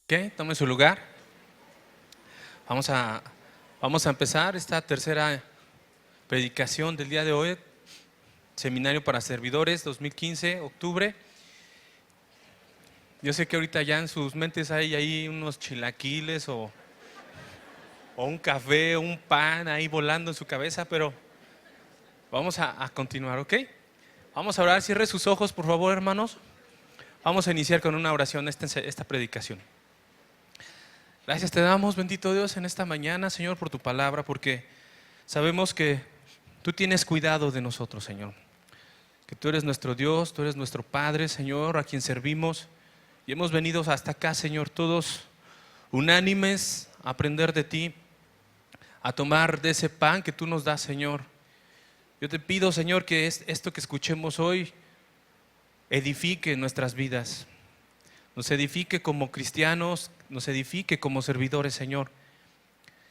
¿Qué? Tome su lugar. Vamos a, vamos a empezar esta tercera predicación del día de hoy. Seminario para Servidores 2015, octubre. Yo sé que ahorita ya en sus mentes hay ahí unos chilaquiles o un café, un pan ahí volando en su cabeza, pero vamos a continuar, ¿ok? Vamos a orar. Cierre sus ojos, por favor, hermanos. Vamos a iniciar con una oración esta predicación. Gracias te damos, bendito Dios, en esta mañana, Señor, por tu palabra, porque sabemos que tú tienes cuidado de nosotros, Señor. Que tú eres nuestro Dios, tú eres nuestro Padre, Señor, a quien servimos. Y hemos venido hasta acá, Señor, todos unánimes a aprender de ti, a tomar de ese pan que tú nos das, Señor. Yo te pido, Señor, que esto que escuchemos hoy edifique nuestras vidas. Nos edifique como cristianos, nos edifique como servidores, Señor.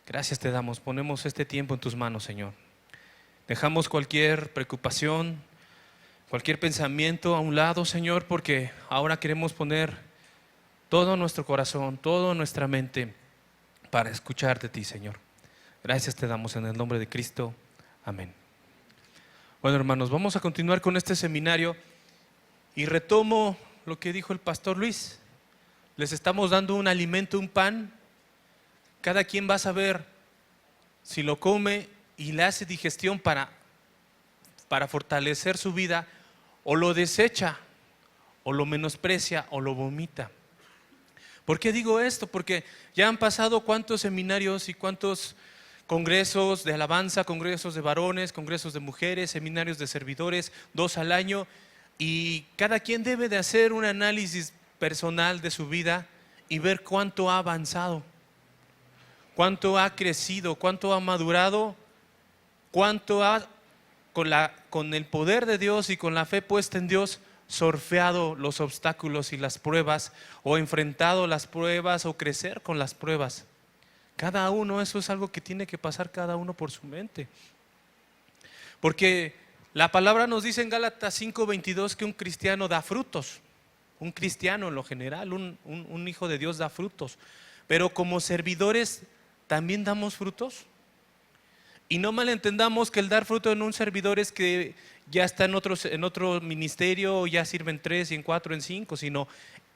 Gracias te damos, ponemos este tiempo en tus manos, Señor. Dejamos cualquier preocupación, cualquier pensamiento a un lado, Señor, porque ahora queremos poner todo nuestro corazón, toda nuestra mente para escuchar de ti, Señor. Gracias te damos en el nombre de Cristo. Amén. Bueno, hermanos, vamos a continuar con este seminario y retomo lo que dijo el pastor Luis. Les estamos dando un alimento, un pan. Cada quien va a saber si lo come y le hace digestión para fortalecer su vida, o lo desecha, o lo menosprecia, o lo vomita. ¿Por qué digo esto? Porque ya han pasado cuántos seminarios y cuántos congresos de alabanza, congresos de varones, congresos de mujeres, seminarios de servidores, 2 al año, y cada quien debe de hacer un análisis personal de su vida y ver cuánto ha avanzado, cuánto ha crecido, cuánto ha madurado, cuánto ha, con el poder de Dios y con la fe puesta en Dios, sorfeado los obstáculos y las pruebas, o enfrentado las pruebas, o crecer con las pruebas. Cada uno, eso es algo que tiene que pasar cada uno por su mente. Porque la palabra nos dice en Gálatas 5:22 que un cristiano da frutos. Un cristiano en lo general, un hijo de Dios da frutos. Pero como servidores también damos frutos. Y no malentendamos que el dar fruto en un servidor es que ya está en otro ministerio, o ya sirve en 3, y en 4, en 5, sino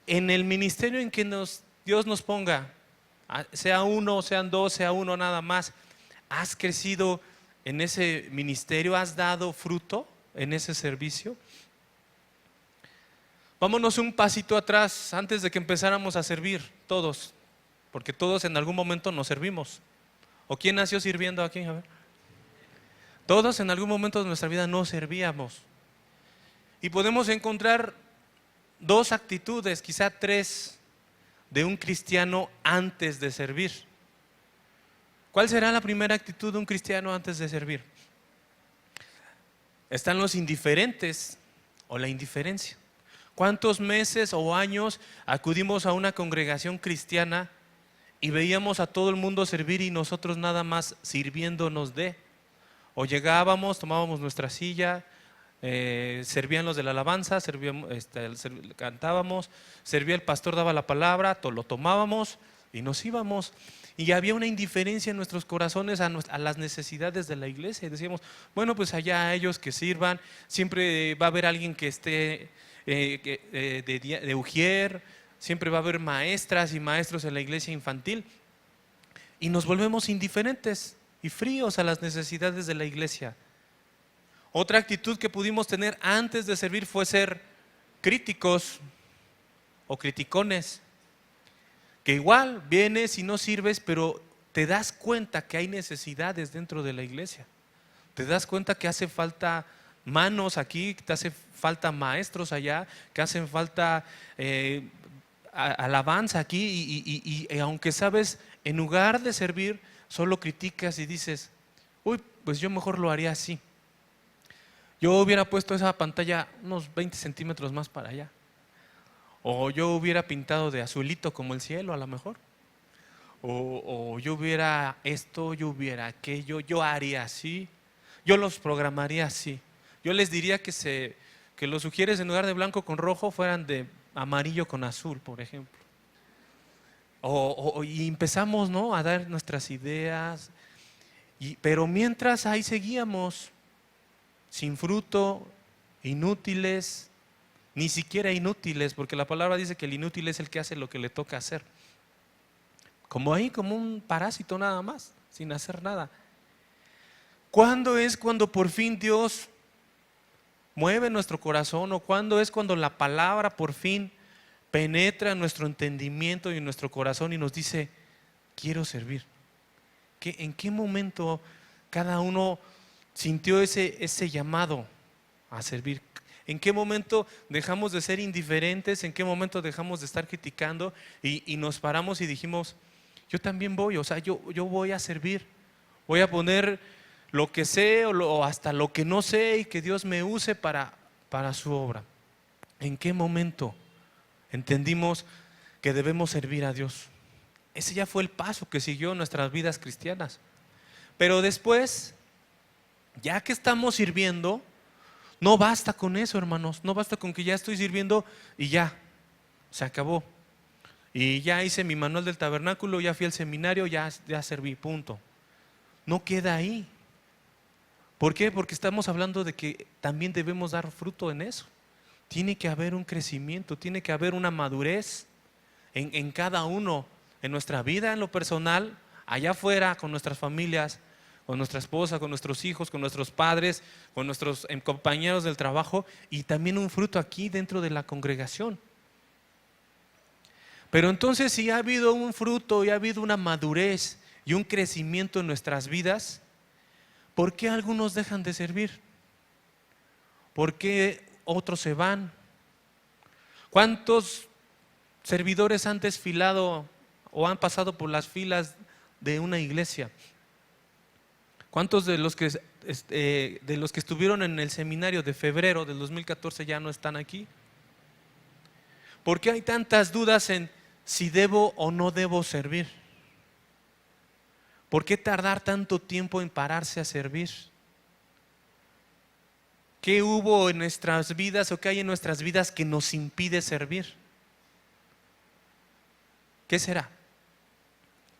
en el ministerio en que Dios nos ponga, sea uno, sean 2, sea uno nada más. ¿Has crecido en ese ministerio? ¿Has dado fruto en ese servicio? Vámonos un pasito atrás antes de que empezáramos a servir todos, porque todos en algún momento nos servimos. ¿O quién nació sirviendo aquí? A ver. Todos en algún momento de nuestra vida nos servíamos. Y podemos encontrar 2 actitudes, quizá 3, de un cristiano antes de servir. ¿Cuál será la primera actitud de un cristiano antes de servir? Están los indiferentes o la indiferencia. ¿Cuántos meses o años acudimos a una congregación cristiana y veíamos a todo el mundo servir y nosotros nada más sirviéndonos de? O llegábamos, tomábamos nuestra silla, servían los de la alabanza, cantábamos, servía el pastor, daba la palabra, lo tomábamos y nos íbamos. Y había una indiferencia en nuestros corazones a las necesidades de la iglesia. Y decíamos, bueno, pues allá ellos que sirvan, siempre va a haber alguien que esté de ujier, siempre va a haber maestras y maestros en la iglesia infantil. Y nos volvemos indiferentes y fríos a las necesidades de la iglesia. Otra actitud que pudimos tener antes de servir fue ser críticos o criticones, que igual vienes y no sirves, pero te das cuenta que hay necesidades dentro de la iglesia. Te das cuenta que hace falta manos aquí, que te hace falta maestros allá, que hacen falta alabanza aquí, y aunque sabes, en lugar de servir, solo criticas y dices, uy, pues yo mejor lo haría así. Yo hubiera puesto esa pantalla unos 20 centímetros más para allá. O yo hubiera pintado de azulito como el cielo a lo mejor. O yo hubiera esto, yo hubiera aquello, yo haría así. Yo los programaría así. Yo les diría que los ujieres en lugar de blanco con rojo fueran de amarillo con azul, por ejemplo. Y empezamos, ¿no?, a dar nuestras ideas, pero mientras ahí seguíamos, sin fruto, inútiles, ni siquiera inútiles, porque la palabra dice que el inútil es el que hace lo que le toca hacer. Como ahí, como un parásito nada más, sin hacer nada. ¿Cuándo es cuando por fin Dios mueve nuestro corazón? ¿O cuándo es cuando la palabra por fin penetra en nuestro entendimiento y en nuestro corazón y nos dice, quiero servir? ¿En qué momento cada uno sintió ese llamado a servir? ¿En qué momento dejamos de ser indiferentes? ¿En qué momento dejamos de estar criticando y nos paramos y dijimos, yo también voy, o sea, yo voy a servir, voy a poner lo que sé o hasta lo que no sé y que Dios me use para su obra? ¿En qué momento entendimos que debemos servir a Dios? Ese ya fue el paso que siguió en nuestras vidas cristianas. Pero después, ya que estamos sirviendo, no basta con eso, hermanos. No basta con que ya estoy sirviendo y ya, se acabó. Y ya hice mi manual del tabernáculo, ya fui al seminario, ya serví, punto. No queda ahí. ¿Por qué? Porque estamos hablando de que también debemos dar fruto en eso. Tiene que haber un crecimiento, tiene que haber una madurez en cada uno, en nuestra vida, en lo personal, allá afuera, con nuestras familias, con nuestra esposa, con nuestros hijos, con nuestros padres, con nuestros compañeros del trabajo, y también un fruto aquí dentro de la congregación. Pero entonces, si ha habido un fruto y ha habido una madurez y un crecimiento en nuestras vidas, ¿por qué algunos dejan de servir? ¿Por qué otros se van? ¿Cuántos servidores han desfilado o han pasado por las filas de una iglesia? ¿Cuántos de los que estuvieron en el seminario de febrero del 2014 ya no están aquí? ¿Por qué hay tantas dudas en si debo o no debo servir? ¿Por qué tardar tanto tiempo en pararse a servir? ¿Qué hubo en nuestras vidas o qué hay en nuestras vidas que nos impide servir? ¿Qué será?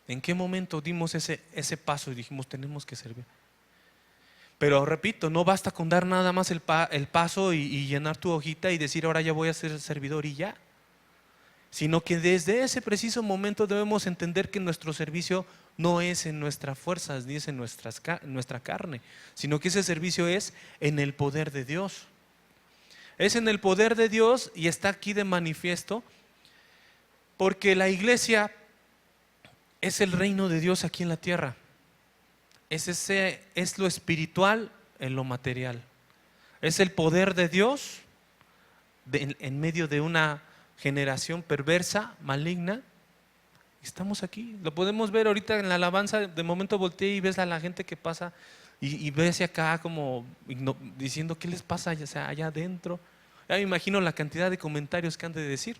¿En qué momento dimos ese paso y dijimos tenemos que servir? Pero repito, no basta con dar nada más el paso y llenar tu hojita y decir ahora ya voy a ser servidor y ya. Sino que desde ese preciso momento debemos entender que nuestro servicio no es en nuestras fuerzas ni es en nuestra carne, sino que ese servicio es en el poder de Dios. Es en el poder de Dios y está aquí de manifiesto porque la iglesia es el reino de Dios aquí en la tierra. Es lo espiritual en lo material. Es el poder de Dios en medio de una generación perversa, maligna. Estamos aquí, lo podemos ver ahorita en la alabanza. De momento volteé y ves a la gente que pasa y ves acá como diciendo ¿qué les pasa allá adentro? Ya me imagino la cantidad de comentarios que han de decir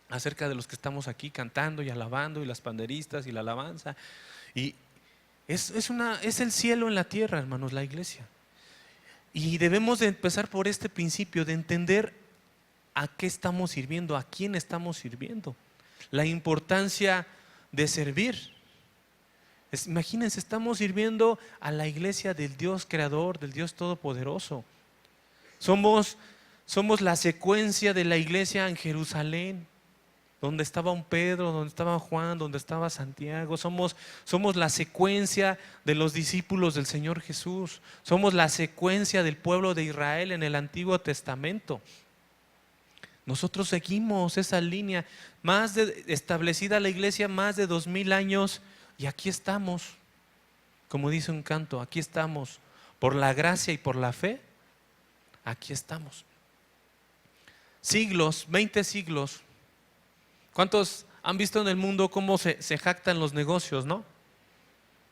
acerca de los que estamos aquí cantando y alabando, y las panderistas y la alabanza. Y es el cielo en la tierra, hermanos, la iglesia. Y debemos de empezar por este principio de entender a qué estamos sirviendo, a quién estamos sirviendo, la importancia de servir. Imagínense, estamos sirviendo a la iglesia del Dios creador, del Dios todopoderoso. Somos la secuencia de la iglesia en Jerusalén, donde estaba un Pedro, donde estaba Juan, donde estaba Santiago. Somos la secuencia de los discípulos del Señor Jesús. Somos la secuencia del pueblo de Israel en el Antiguo Testamento. Nosotros seguimos esa línea establecida la iglesia más de 2000 años y aquí estamos, como dice un canto, aquí estamos, por la gracia y por la fe, aquí estamos. Siglos, 20 siglos. ¿Cuántos han visto en el mundo cómo se jactan los negocios, no?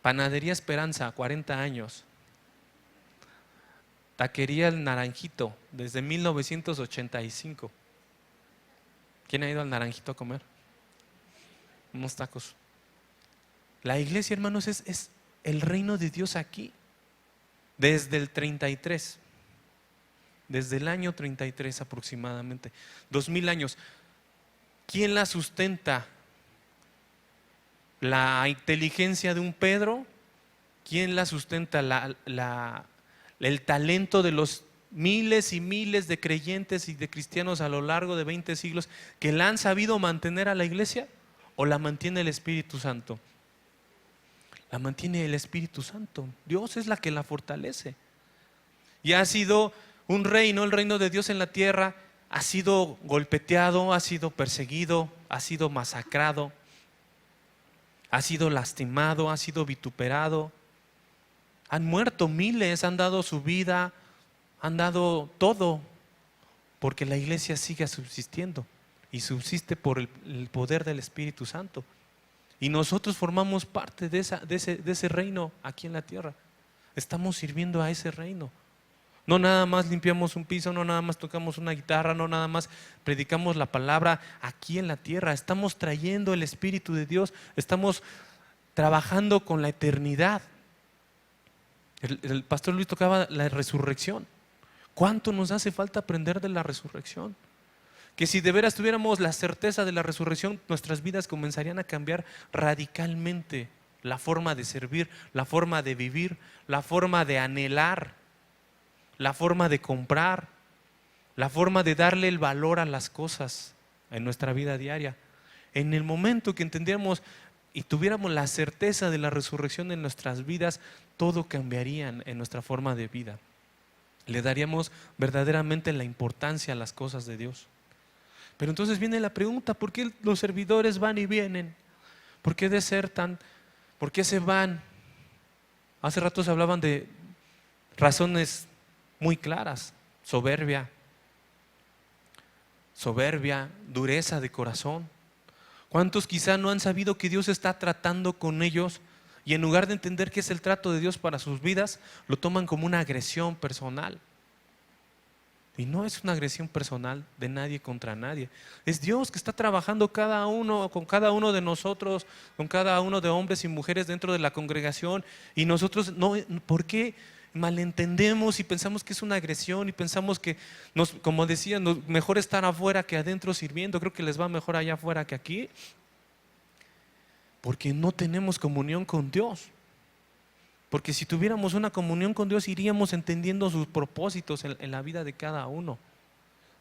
Panadería Esperanza, 40 años. Taquería El Naranjito, desde 1985. ¿Quién ha ido al Naranjito a comer? Unos tacos. La iglesia, hermanos, es el reino de Dios aquí. Desde el 33. Desde el año 33 aproximadamente. 2000 años. ¿Quién la sustenta? La inteligencia de un Pedro, ¿quién la sustenta? El talento de los miles y miles de creyentes y de cristianos a lo largo de 20 siglos que la han sabido mantener a la iglesia, ¿o la mantiene el Espíritu Santo? La mantiene el Espíritu Santo. Dios es la que la fortalece. Y ha sido un reino, el reino de Dios en la tierra, ha sido golpeteado, ha sido perseguido, ha sido masacrado, ha sido lastimado, ha sido vituperado. Han muerto miles, han dado su vida, han dado todo, porque la iglesia sigue subsistiendo y subsiste por el poder del Espíritu Santo. Y nosotros formamos parte de ese reino aquí en la tierra. Estamos sirviendo a ese reino. No nada más limpiamos un piso, no nada más tocamos una guitarra, no nada más predicamos la palabra aquí en la tierra. Estamos trayendo el Espíritu de Dios, estamos trabajando con la eternidad. El pastor Luis tocaba la resurrección. ¿Cuánto nos hace falta aprender de la resurrección? Que si de veras tuviéramos la certeza de la resurrección, nuestras vidas comenzarían a cambiar radicalmente. La forma de servir, la forma de vivir, la forma de anhelar, la forma de comprar, la forma de darle el valor a las cosas en nuestra vida diaria. En el momento que entendiéramos y tuviéramos la certeza de la resurrección en nuestras vidas, todo cambiaría en nuestra forma de vida. Le daríamos verdaderamente la importancia a las cosas de Dios. Pero entonces viene la pregunta: ¿por qué los servidores van y vienen? ¿Por qué desertan? ¿Por qué se van? Hace rato se hablaban de razones muy claras: soberbia, dureza de corazón. ¿Cuántos quizá no han sabido que Dios está tratando con ellos y en lugar de entender qué es el trato de Dios para sus vidas, lo toman como una agresión personal? Y no es una agresión personal de nadie contra nadie. Es Dios que está trabajando con cada uno de nosotros, con cada uno de hombres y mujeres dentro de la congregación. Y nosotros, no, ¿por qué malentendemos y pensamos que es una agresión y pensamos que, como decía, mejor estar afuera que adentro sirviendo? Creo que les va mejor allá afuera que aquí, porque no tenemos comunión con Dios. Porque si tuviéramos una comunión con Dios, iríamos entendiendo sus propósitos en la vida de cada uno.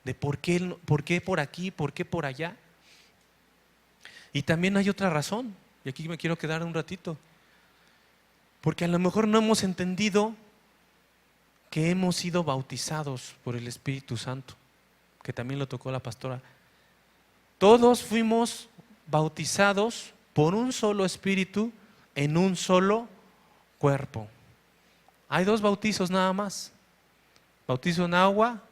De por qué por aquí, por qué por allá. Y también hay otra razón, y aquí me quiero quedar un ratito. Porque a lo mejor no hemos entendido que hemos sido bautizados por el Espíritu Santo, que también lo tocó la pastora. Todos fuimos bautizados por un solo Espíritu en un solo cuerpo. Hay dos bautizos nada más: bautizo en agua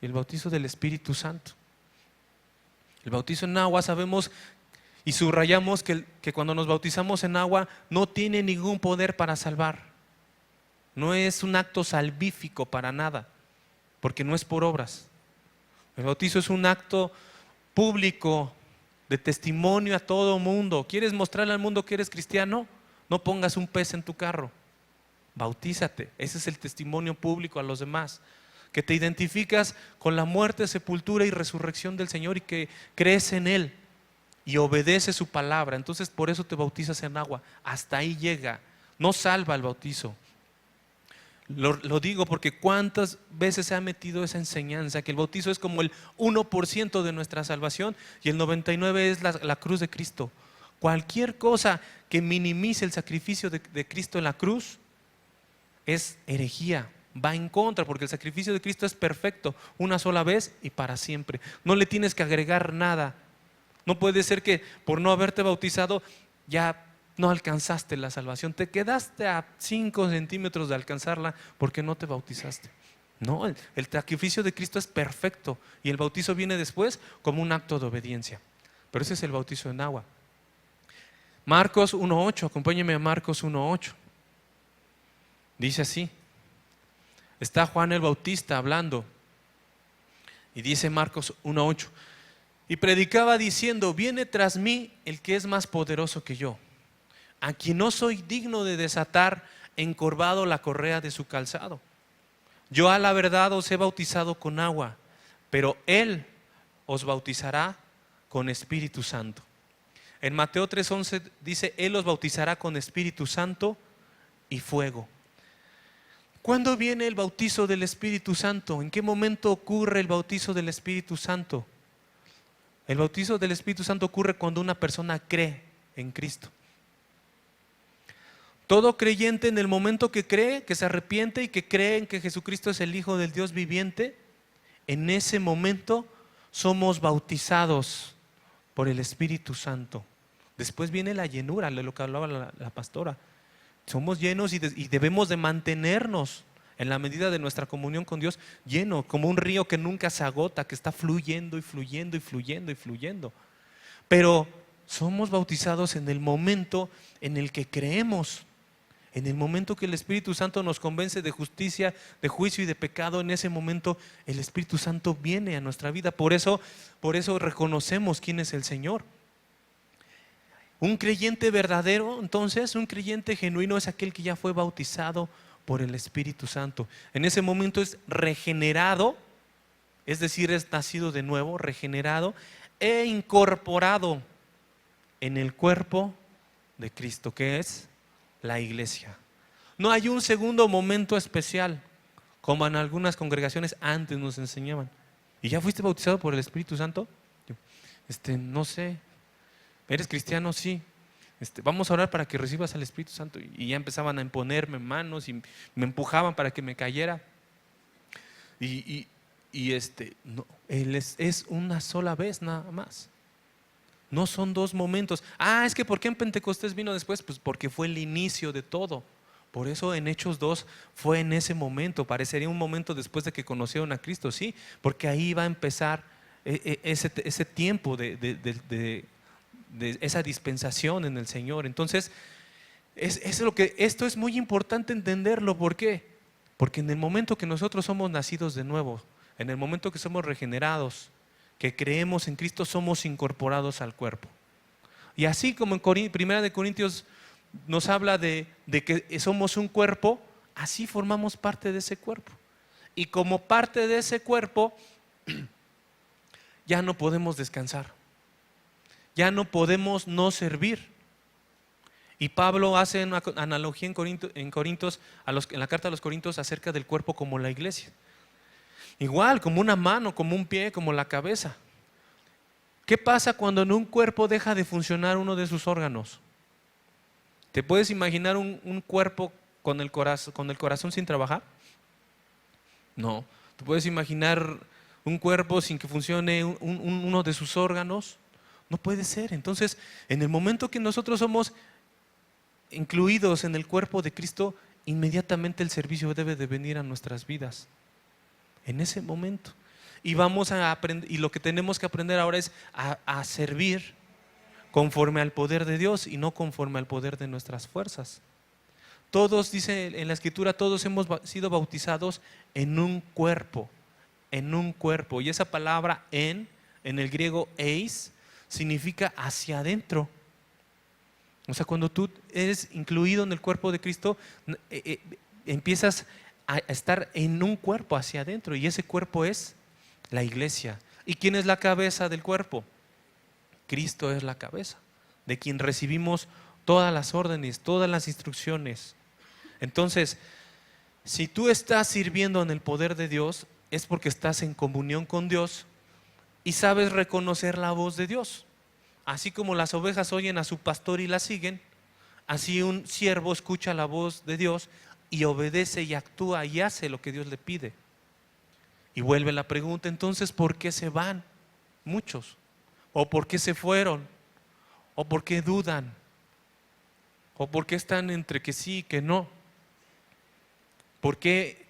y el bautizo del Espíritu Santo. El bautizo en agua, sabemos y subrayamos que cuando nos bautizamos en agua no tiene ningún poder para salvar. No es un acto salvífico para nada, porque no es por obras. El bautizo es un acto público de testimonio a todo mundo. ¿Quieres mostrarle al mundo que eres cristiano? No pongas un pez en tu carro, bautízate. Ese es el testimonio público a los demás, que te identificas con la muerte, sepultura y resurrección del Señor y que crees en Él y obedeces su palabra. Entonces por eso te bautizas en agua. Hasta ahí llega, no salva el bautizo. Lo digo porque cuántas veces se ha metido esa enseñanza que el bautizo es como el 1% de nuestra salvación y el 99% es la cruz de Cristo. Cualquier cosa que minimice el sacrificio de Cristo en la cruz es herejía, va en contra, porque el sacrificio de Cristo es perfecto, una sola vez y para siempre. No le tienes que agregar nada. No puede ser que por no haberte bautizado ya no alcanzaste la salvación, te quedaste a 5 centímetros de alcanzarla porque no te bautizaste. No, el sacrificio de Cristo es perfecto y el bautizo viene después como un acto de obediencia. Pero ese es el bautizo en agua. Marcos 1:8, acompáñenme a Marcos 1:8. Dice así: está Juan el Bautista hablando y dice Marcos 1:8: y predicaba diciendo, viene tras mí el que es más poderoso que yo, a quien no soy digno de desatar encorvado la correa de su calzado. Yo a la verdad os he bautizado con agua, pero Él os bautizará con Espíritu Santo. En Mateo 3:11 dice, Él los bautizará con Espíritu Santo y fuego. ¿Cuándo viene el bautizo del Espíritu Santo? ¿En qué momento ocurre el bautizo del Espíritu Santo? El bautizo del Espíritu Santo ocurre cuando una persona cree en Cristo. Todo creyente, en el momento que cree, que se arrepiente y que cree en que Jesucristo es el Hijo del Dios viviente, en ese momento somos bautizados por el Espíritu Santo. Después viene la llenura, de lo que hablaba la pastora. Somos llenos y debemos de mantenernos en la medida de nuestra comunión con Dios, lleno, como un río que nunca se agota, que está fluyendo y fluyendo y fluyendo y fluyendo. Pero somos bautizados en el momento en el que creemos. En el momento que el Espíritu Santo nos convence de justicia, de juicio y de pecado, en ese momento el Espíritu Santo viene a nuestra vida. Por eso reconocemos quién es el Señor. Un creyente verdadero, entonces, un creyente genuino es aquel que ya fue bautizado por el Espíritu Santo. En ese momento es regenerado, es decir, es nacido de nuevo, regenerado e incorporado en el cuerpo de Cristo, que es la iglesia. No hay un segundo momento especial, como en algunas congregaciones antes nos enseñaban. ¿Y ya fuiste bautizado por el Espíritu Santo? No sé. ¿Eres cristiano? Sí. Vamos a orar para que recibas al Espíritu Santo. Y ya empezaban a imponerme manos y me empujaban para que me cayera. No, Él es una sola vez nada más. No son dos momentos. Es que ¿por qué en Pentecostés vino después? Pues porque fue el inicio de todo. Por eso en Hechos 2 fue en ese momento. Parecería un momento después de que conocieron a Cristo, sí, porque ahí va a empezar ese tiempo de esa dispensación en el Señor. Entonces, esto es muy importante entenderlo. ¿Por qué? Porque en el momento que nosotros somos nacidos de nuevo, en el momento que somos regenerados, que creemos en Cristo, somos incorporados al cuerpo. Y así como en Primera de Corintios nos habla de que somos un cuerpo, así formamos parte de ese cuerpo. Y como parte de ese cuerpo, ya no podemos descansar. Ya no podemos no servir. Y Pablo hace una analogía en Corintios, en la carta a los Corintios, acerca del cuerpo como la iglesia. Igual, como una mano, como un pie, como la cabeza. ¿Qué pasa cuando en un cuerpo deja de funcionar uno de sus órganos? ¿Te puedes imaginar un cuerpo con el corazón sin trabajar? No. ¿Te puedes imaginar un cuerpo sin que funcione uno de sus órganos? No puede ser. Entonces, en el momento que nosotros somos incluidos en el cuerpo de Cristo, inmediatamente el servicio debe de venir a nuestras vidas. En ese momento. Y vamos a aprender, y lo que tenemos que aprender ahora es a servir conforme al poder de Dios y no conforme al poder de nuestras fuerzas. Todos, dice en la Escritura, todos hemos sido bautizados en un cuerpo. En un cuerpo. Y esa palabra en el griego eis, significa hacia adentro. O sea, cuando tú eres incluido en el cuerpo de Cristo, empiezas a estar en un cuerpo hacia adentro, y ese cuerpo es la iglesia. ¿Y quién es la cabeza del cuerpo? Cristo es la cabeza, de quien recibimos todas las órdenes, todas las instrucciones. Entonces, si tú estás sirviendo en el poder de Dios, es porque estás en comunión con Dios y sabes reconocer la voz de Dios. Así como las ovejas oyen a su pastor y la siguen, así un siervo escucha la voz de Dios y obedece y actúa y hace lo que Dios le pide. Y vuelve la pregunta, entonces, ¿por qué se van muchos? ¿O por qué se fueron? ¿O por qué dudan? ¿O por qué están entre que sí y que no? ¿Por qué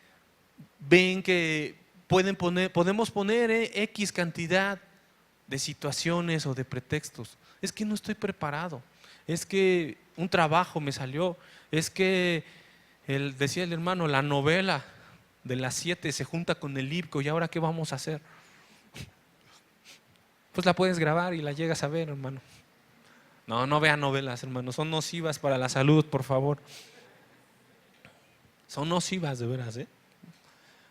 ven que podemos poner X cantidad de situaciones o de pretextos? Es que no estoy preparado, es que un trabajo me salió, es que decía el hermano, la novela de las 7 se junta con el IBCO, y ahora ¿qué vamos a hacer? Pues la puedes grabar y la llegas a ver, hermano. No vean novelas, hermano, son nocivas para la salud, por favor. Son nocivas, de veras,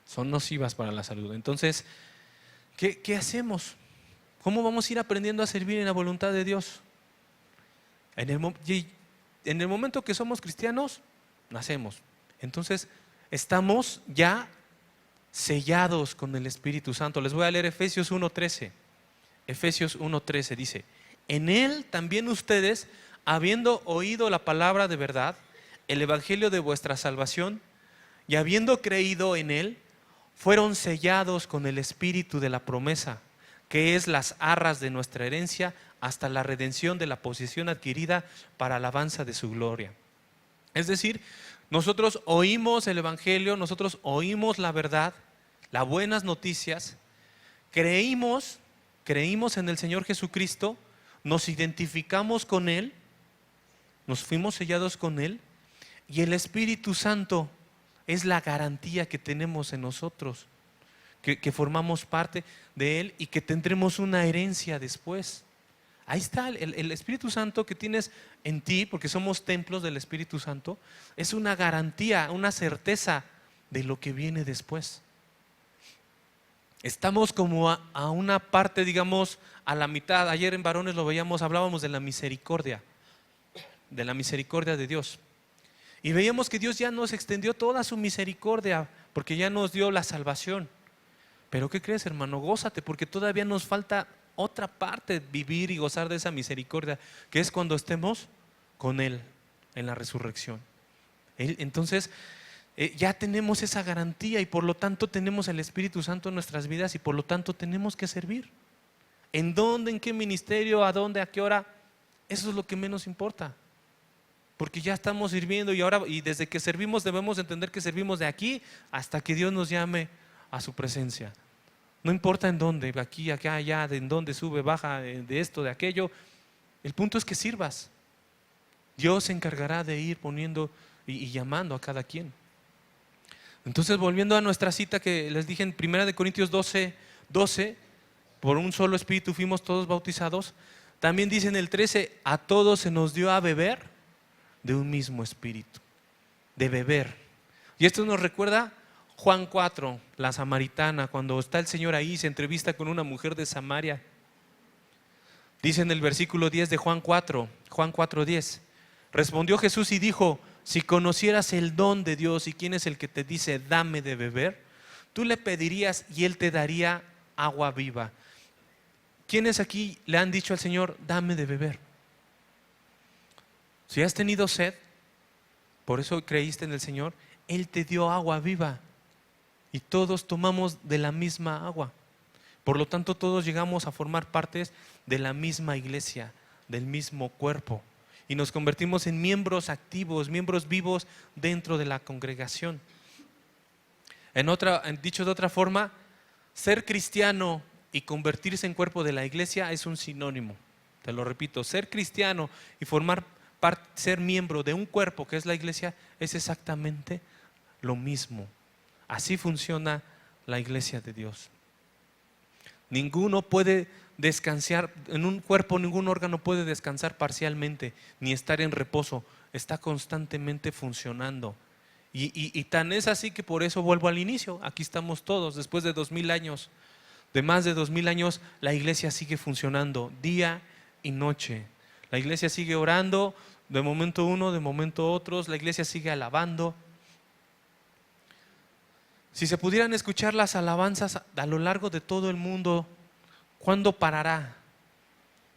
son nocivas para la salud. Entonces, ¿qué hacemos? ¿Cómo vamos a ir aprendiendo a servir en la voluntad de Dios? En el momento que somos cristianos, nacemos. Entonces, estamos ya sellados con el Espíritu Santo. Les voy a leer Efesios 1:13. Efesios 1:13 dice: en Él también ustedes, habiendo oído la palabra de verdad, el evangelio de vuestra salvación, y habiendo creído en Él, fueron sellados con el Espíritu de la promesa, que es las arras de nuestra herencia, hasta la redención de la posesión adquirida para alabanza de su gloria. Es decir, nosotros oímos el evangelio, nosotros oímos la verdad, las buenas noticias, creímos en el Señor Jesucristo, nos identificamos con Él, nos fuimos sellados con Él, y el Espíritu Santo es la garantía que tenemos en nosotros, que formamos parte de Él y que tendremos una herencia después. Ahí está el Espíritu Santo que tienes en ti, porque somos templos del Espíritu Santo, es una garantía, una certeza de lo que viene después. Estamos como a una parte, digamos, a la mitad. Ayer en Varones lo veíamos, hablábamos de la misericordia de Dios. Y veíamos que Dios ya nos extendió toda su misericordia, porque ya nos dio la salvación. Pero ¿qué crees, hermano? Gózate, porque todavía nos falta otra parte, vivir y gozar de esa misericordia, que es cuando estemos con Él en la resurrección. Entonces, ya tenemos esa garantía y por lo tanto tenemos el Espíritu Santo en nuestras vidas y por lo tanto tenemos que servir. ¿En dónde? ¿En qué ministerio? ¿A dónde? ¿A qué hora? Eso es lo que menos importa. Porque ya estamos sirviendo y desde que servimos debemos entender que servimos de aquí hasta que Dios nos llame a su presencia. No importa en dónde, aquí, acá, allá, de en dónde sube, baja, de esto, de aquello. El punto es que sirvas. Dios se encargará de ir poniendo y llamando a cada quien. Entonces, volviendo a nuestra cita que les dije en 1 Corintios 12, por un solo espíritu fuimos todos bautizados. También dice en el 13, a todos se nos dio a beber de un mismo espíritu, de beber. Y esto nos recuerda Juan 4, la samaritana, cuando está el Señor ahí, se entrevista con una mujer de Samaria. Dice en el versículo 10 de Juan 4:10, respondió Jesús y dijo: si conocieras el don de Dios y quién es el que te dice dame de beber, tú le pedirías y Él te daría agua viva. ¿Quiénes aquí le han dicho al Señor dame de beber? Si has tenido sed, por eso creíste en el Señor, Él te dio agua viva y todos tomamos de la misma agua. Por lo tanto, todos llegamos a formar partes de la misma iglesia, del mismo cuerpo, y nos convertimos en miembros activos, miembros vivos dentro de la congregación. Dicho de otra forma, ser cristiano y convertirse en cuerpo de la iglesia es un sinónimo. Te lo repito, ser cristiano y ser miembro de un cuerpo que es la iglesia es exactamente lo mismo. Así funciona la iglesia de Dios. Ninguno puede descansar, en un cuerpo ningún órgano puede descansar parcialmente ni estar en reposo, está constantemente funcionando. Y tan es así que por eso vuelvo al inicio, aquí estamos todos, después de 2000 años, de más de 2000 años, la iglesia sigue funcionando día y noche. La iglesia sigue orando, de momento uno, de momento otros, la iglesia sigue alabando. Si se pudieran escuchar las alabanzas a lo largo de todo el mundo, ¿cuándo parará?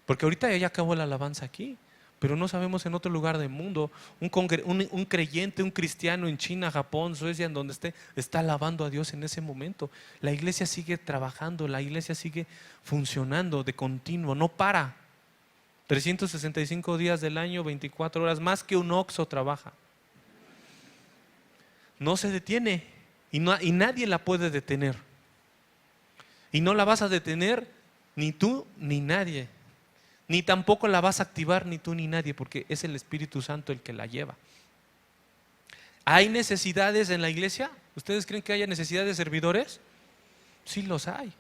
Porque ahorita ya acabó la alabanza aquí, pero no sabemos en otro lugar del mundo. Un creyente, un cristiano en China, Japón, Suecia, en donde esté, está alabando a Dios en ese momento. La iglesia sigue trabajando, la iglesia sigue funcionando de continuo, no para. 365 días del año, 24 horas, más que un Oxxo trabaja. No se detiene y nadie la puede detener. Y no la vas a detener ni tú ni nadie. Ni tampoco la vas a activar ni tú ni nadie, porque es el Espíritu Santo el que la lleva. ¿Hay necesidades en la iglesia? ¿Ustedes creen que haya necesidad de servidores? Sí los hay.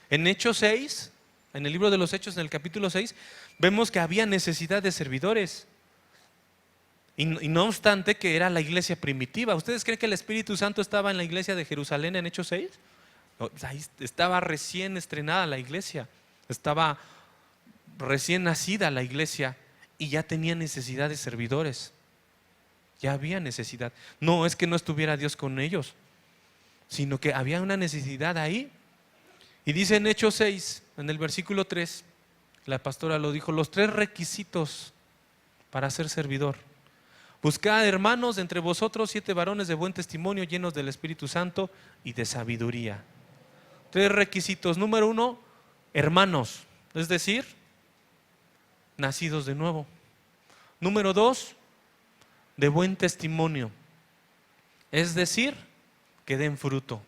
En Hechos 6, en el libro de los Hechos, en el capítulo 6, vemos que había necesidad de servidores. Y no obstante que era la iglesia primitiva. ¿Ustedes creen que el Espíritu Santo estaba en la iglesia de Jerusalén en Hechos 6? Ahí estaba recién estrenada la iglesia, estaba recién nacida la iglesia, y ya tenía necesidad de servidores. Ya había necesidad. No es que no estuviera Dios con ellos, sino que había una necesidad ahí. Y dice en Hechos 6, en el versículo 3, la pastora lo dijo, los 3 requisitos para ser servidor. Buscad, hermanos, entre vosotros 7 varones de buen testimonio, llenos del Espíritu Santo y de sabiduría. 3 requisitos. Número 1, hermanos, es decir, nacidos de nuevo. Número 2, de buen testimonio, es decir, que den fruto.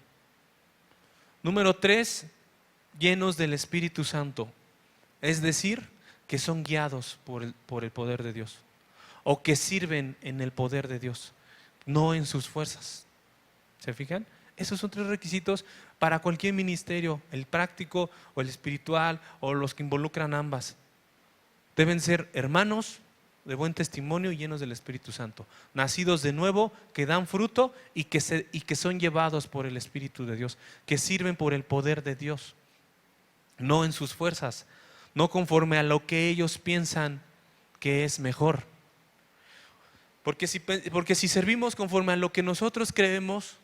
Número 3, llenos del Espíritu Santo, es decir, que son guiados por el poder de Dios, o que sirven en el poder de Dios, no en sus fuerzas. ¿Se fijan? Esos son 3 requisitos para cualquier ministerio, el práctico o el espiritual o los que involucran ambas. Deben ser hermanos de buen testimonio y llenos del Espíritu Santo, nacidos de nuevo, que dan fruto y que son llevados por el Espíritu de Dios, que sirven por el poder de Dios, no en sus fuerzas, no conforme a lo que ellos piensan que es mejor. Porque si servimos conforme a lo que nosotros creemos,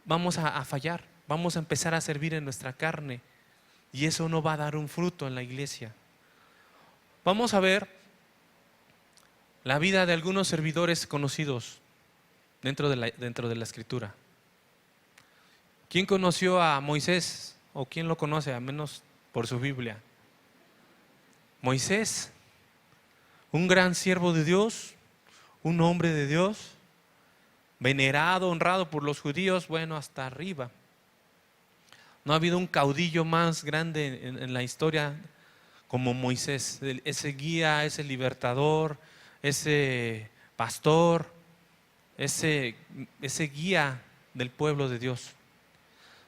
vamos a fallar, vamos a empezar a servir en nuestra carne y eso no va a dar un fruto en la iglesia. Vamos a ver la vida de algunos servidores conocidos dentro de la Escritura. ¿Quién conoció a Moisés? ¿O quién lo conoce, al menos por su Biblia? Moisés, un gran siervo de Dios, un hombre de Dios, venerado, honrado por los judíos, bueno, hasta arriba. No ha habido un caudillo más grande en la historia como Moisés, ese guía, ese libertador, ese pastor, ese guía del pueblo de Dios.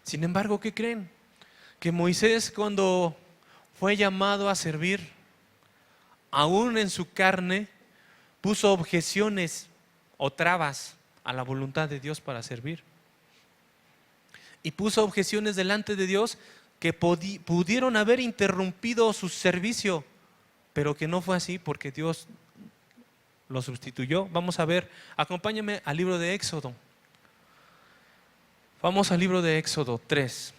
Sin embargo, ¿qué creen? Que Moisés, cuando fue llamado a servir, aún en su carne, puso objeciones o trabas a la voluntad de Dios para servir. Y puso objeciones delante de Dios que pudieron haber interrumpido su servicio, pero que no fue así porque Dios lo sustituyó. Vamos a ver, acompáñame al libro de Éxodo. Vamos al libro de Éxodo 3.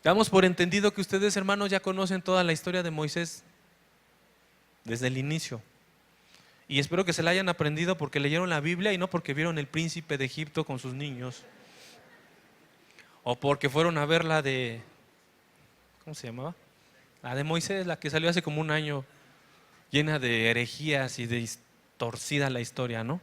Damos por entendido que ustedes, hermanos, ya conocen toda la historia de Moisés desde el inicio. Y espero que se la hayan aprendido porque leyeron la Biblia y no porque vieron El Príncipe de Egipto con sus niños. O porque fueron a ver la de, ¿cómo se llamaba? La de Moisés, la que salió hace como un año, llena de herejías y de torcida la historia, ¿no?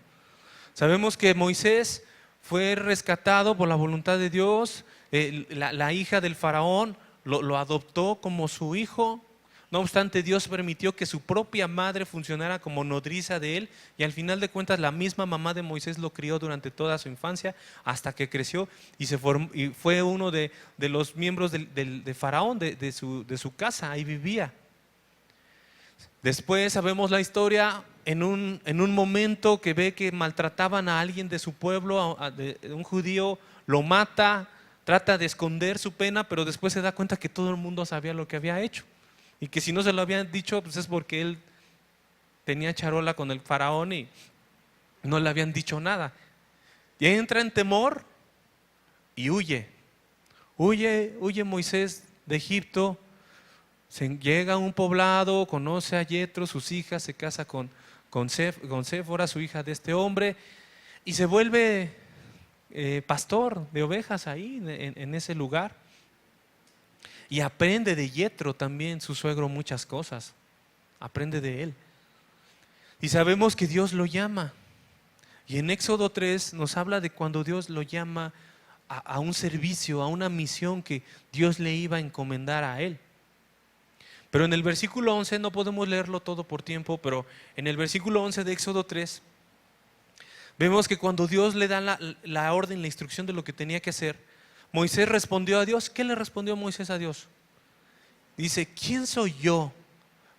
Sabemos que Moisés fue rescatado por la voluntad de Dios. La hija del faraón lo adoptó como su hijo. No obstante, Dios permitió que su propia madre funcionara como nodriza de él y al final de cuentas la misma mamá de Moisés lo crió durante toda su infancia hasta que creció y fue uno de los miembros de Faraón, de su casa, ahí vivía. Después sabemos la historia en un momento que ve que maltrataban a alguien de su pueblo, un judío, lo mata, trata de esconder su pena, pero después se da cuenta que todo el mundo sabía lo que había hecho. Y que si no se lo habían dicho, pues es porque él tenía charola con el faraón y no le habían dicho nada. Y entra en temor y huye. Huye Moisés de Egipto, llega a un poblado, conoce a Yetro, sus hijas, se casa con Séfora, su hija de este hombre, y se vuelve pastor de ovejas ahí en ese lugar. Y aprende de Yetro también, su suegro, muchas cosas. Aprende de él. Y sabemos que Dios lo llama. Y en Éxodo 3 nos habla de cuando Dios lo llama a un servicio, a una misión que Dios le iba a encomendar a él. Pero en el versículo 11, no podemos leerlo todo por tiempo, pero en el versículo 11 de Éxodo 3, vemos que cuando Dios le da la orden, la instrucción de lo que tenía que hacer, Moisés respondió a Dios. ¿Qué le respondió Moisés a Dios? Dice, ¿quién soy yo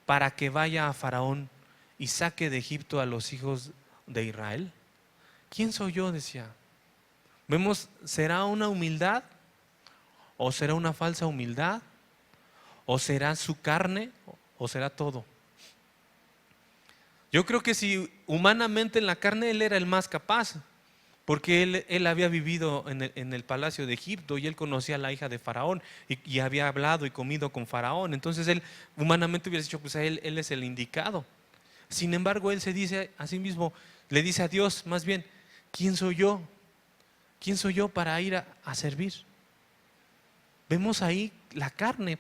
para que vaya a Faraón y saque de Egipto a los hijos de Israel? ¿Quién soy yo? Decía. Vemos, ¿será una humildad? ¿O será una falsa humildad? ¿O será su carne? ¿O será todo? Yo creo que si humanamente en la carne él era el más capaz, porque él había vivido en el palacio de Egipto y él conocía a la hija de Faraón y había hablado y comido con Faraón. Entonces él humanamente hubiera dicho, pues a él es el indicado. Sin embargo, él se dice a sí mismo, le dice a Dios más bien, ¿quién soy yo? ¿Quién soy yo para ir a servir? Vemos ahí la carne,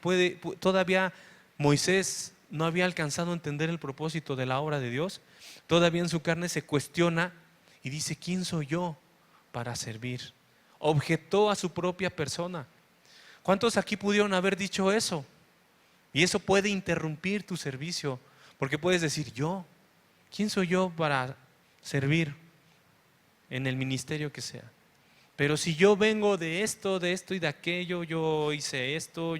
todavía Moisés no había alcanzado a entender el propósito de la obra de Dios. Todavía en su carne se cuestiona y dice, ¿quién soy yo para servir? Objetó a su propia persona. ¿Cuántos aquí pudieron haber dicho eso? Y eso puede interrumpir tu servicio, porque puedes decir, ¿quién soy yo para servir en el ministerio que sea? Pero si yo vengo de esto y de aquello, yo hice esto,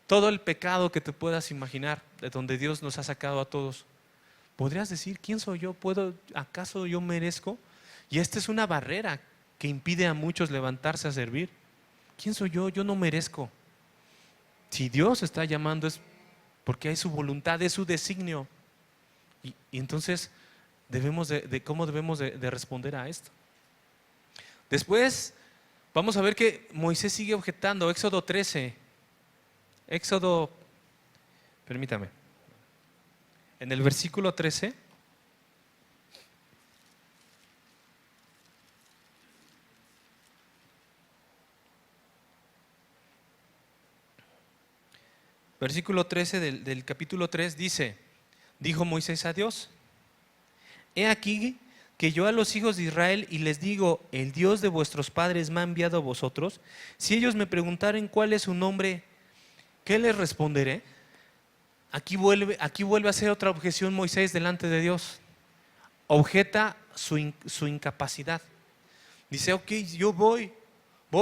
todo el pecado que te puedas imaginar, de donde Dios nos ha sacado a todos, podrías decir, ¿quién soy yo? ¿Acaso yo merezco? Y esta es una barrera que impide a muchos levantarse a servir. ¿Quién soy yo? Yo no merezco. Si Dios está llamando es porque hay su voluntad, es su designio. Y entonces ¿cómo debemos de responder a esto? Después vamos a ver que Moisés sigue objetando. Éxodo 13. Permítame. En el versículo 13. Versículo 13 del capítulo 3 dice, dijo Moisés a Dios, he aquí que yo a los hijos de Israel y les digo, el Dios de vuestros padres me ha enviado a vosotros. Si ellos me preguntaren cuál es su nombre, ¿qué les responderé? Aquí vuelve a hacer otra objeción Moisés delante de Dios. Objeta su incapacidad. Dice, ok, yo voy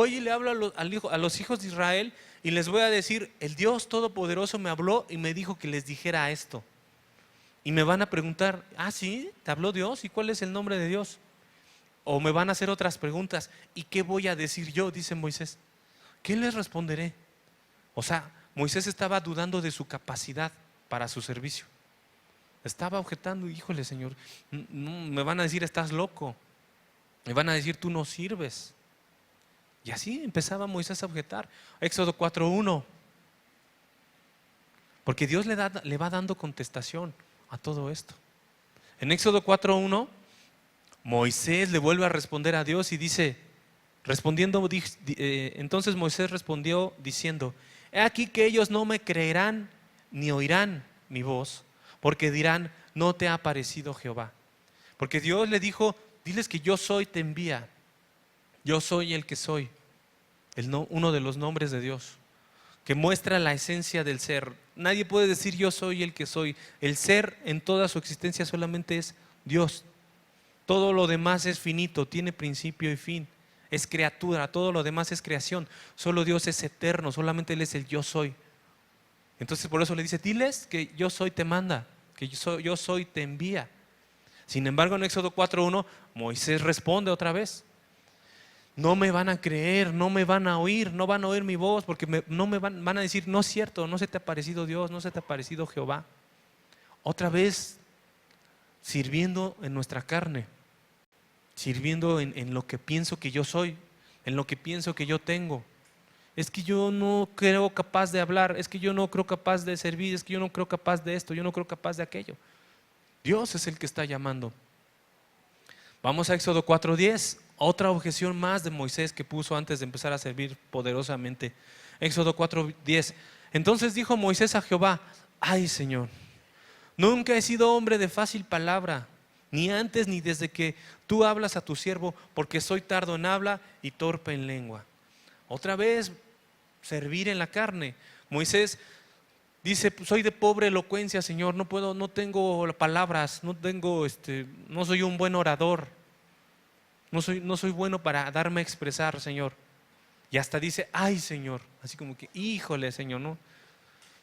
y le hablo a los hijos de Israel y les voy a decir, el Dios Todopoderoso me habló y me dijo que les dijera esto. Y me van a preguntar, ¿sí? ¿Te habló Dios? ¿Y cuál es el nombre de Dios? O me van a hacer otras preguntas. ¿Y qué voy a decir yo? Dice Moisés. ¿Qué les responderé? O sea, Moisés estaba dudando de su capacidad para su servicio. Estaba objetando, híjole Señor, me van a decir estás loco. Me van a decir tú no sirves. Y así empezaba Moisés a objetar. Éxodo 4:1. Porque Dios le va dando contestación a todo esto. En Éxodo 4:1, Moisés le vuelve a responder a Dios y dice, entonces Moisés respondió diciendo, he aquí que ellos no me creerán ni oirán mi voz, porque dirán, no te ha aparecido Jehová. Porque Dios le dijo, diles que yo soy, te envía. Yo soy el que soy. Uno de los nombres de Dios, que muestra la esencia del ser. Nadie puede decir yo soy el que soy. El ser en toda su existencia solamente es Dios. Todo lo demás es finito, tiene principio y fin. Es criatura, todo lo demás es creación. Solo Dios es eterno, solamente Él es el yo soy. Entonces por eso le dice, diles que yo soy te manda, que yo soy te envía. Sin embargo en Éxodo 4:1 Moisés responde otra vez. No me van a creer, no me van a oír, no van a oír mi voz, porque van a decir, no es cierto, no se te ha parecido Dios, no se te ha parecido Jehová. Otra vez sirviendo en nuestra carne, sirviendo en lo que pienso que yo soy, en lo que pienso que yo tengo. Es que yo no creo capaz de hablar, es que yo no creo capaz de servir, es que yo no creo capaz de esto, yo no creo capaz de aquello. Dios es el que está llamando. Vamos a Éxodo 4:10, otra objeción más de Moisés que puso antes de empezar a servir poderosamente. Éxodo 4:10. Entonces dijo Moisés a Jehová, ay Señor, nunca he sido hombre de fácil palabra, ni antes ni desde que tú hablas a tu siervo, porque soy tardo en habla y torpe en lengua. Otra vez, servir en la carne. Moisés dice, soy de pobre elocuencia, Señor, no tengo palabras, no soy un buen orador, no soy bueno para darme a expresar, Señor. Y hasta dice, ay Señor, así como que, híjole Señor, ¿no?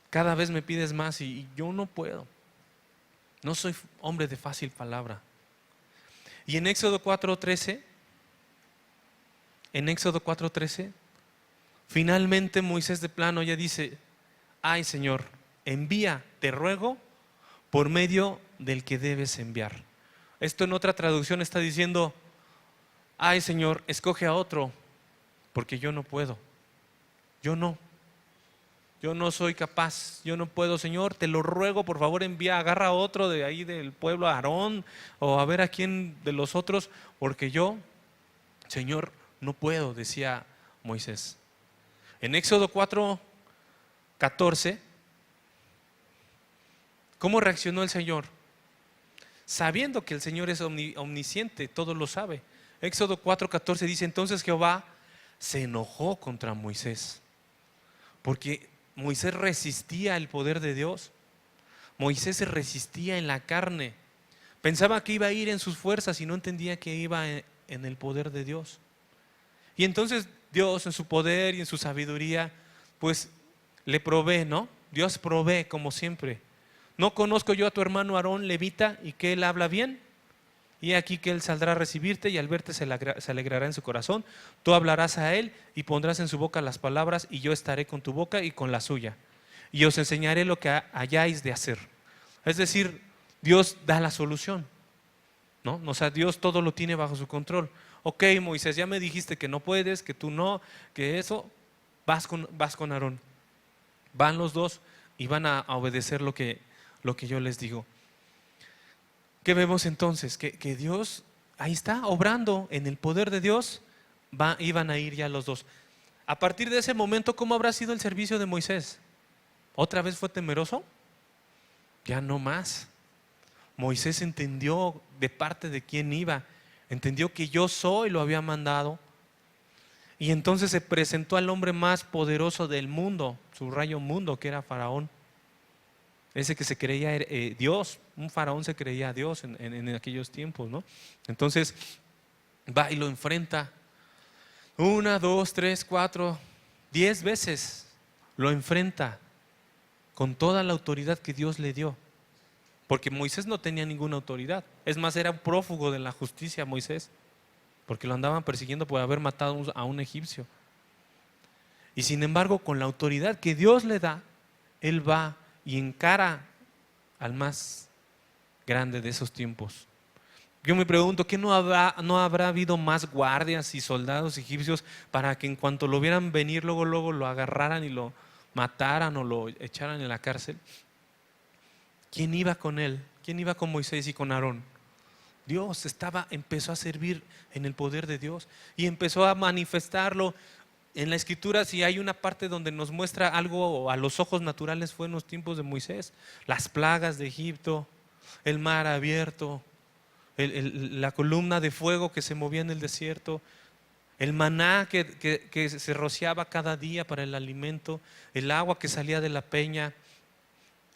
Cada vez me pides más y yo no puedo. No soy hombre de fácil palabra. Y en Éxodo 4:13, finalmente Moisés de plano ya dice, ay Señor, envía, te ruego, por medio del que debes enviar. Esto en otra traducción está diciendo: ay Señor, escoge a otro, porque yo no puedo, yo no soy capaz, yo no puedo. Señor, te lo ruego, por favor agarra a otro de ahí del pueblo, a Aarón, o a ver a quién de los otros, porque yo, Señor, no puedo, decía Moisés. En Éxodo 4:14, ¿cómo reaccionó el Señor? Sabiendo que el Señor es omnisciente, todo lo sabe. Éxodo 4:14 dice: entonces Jehová se enojó contra Moisés, porque Moisés resistía el poder de Dios. Moisés se resistía en la carne. Pensaba que iba a ir en sus fuerzas y no entendía que iba en el poder de Dios. Y entonces Dios, en su poder y en su sabiduría, pues le provee, ¿no? Dios provee como siempre. ¿No conozco yo a tu hermano Aarón levita y que él habla bien? Y aquí que él saldrá a recibirte y al verte se alegrará en su corazón. Tú hablarás a él y pondrás en su boca las palabras, y yo estaré con tu boca y con la suya. Y os enseñaré lo que hayáis de hacer. Es decir, Dios da la solución, ¿no? O sea, Dios todo lo tiene bajo su control. Ok, Moisés, ya me dijiste que no puedes, que tú no, que eso, vas con Aarón. Van los dos y van a obedecer lo que yo les digo. ¿Qué vemos entonces? Que Dios, ahí está, obrando en el poder de Dios, iban a ir ya los dos. A partir de ese momento, ¿cómo habrá sido el servicio de Moisés? ¿Otra vez fue temeroso? Ya no más. Moisés entendió de parte de quién iba, entendió que yo soy, lo había mandado, y entonces se presentó al hombre más poderoso del mundo, subrayo mundo, que era Faraón. Ese que se creía Dios, un faraón se creía Dios en aquellos tiempos, ¿no? Entonces va y lo enfrenta 1, 2, 3, 4, 10 veces lo enfrenta con toda la autoridad que Dios le dio, porque Moisés no tenía ninguna autoridad. Es más, era un prófugo de la justicia Moisés, porque lo andaban persiguiendo por haber matado a un egipcio. Y sin embargo, con la autoridad que Dios le da, él va y encara al más grande de esos tiempos. Yo me pregunto, ¿qué no habrá habido más guardias y soldados egipcios para que en cuanto lo vieran venir, luego lo agarraran y lo mataran o lo echaran en la cárcel? ¿Quién iba con él? ¿Quién iba con Moisés y con Aarón? Dios empezó a servir en el poder de Dios y empezó a manifestarlo. En la Escritura, si hay una parte donde nos muestra algo a los ojos naturales, fue en los tiempos de Moisés. Las plagas de Egipto, el mar abierto, la columna de fuego que se movía en el desierto, el maná que se rociaba cada día para el alimento, el agua que salía de la peña,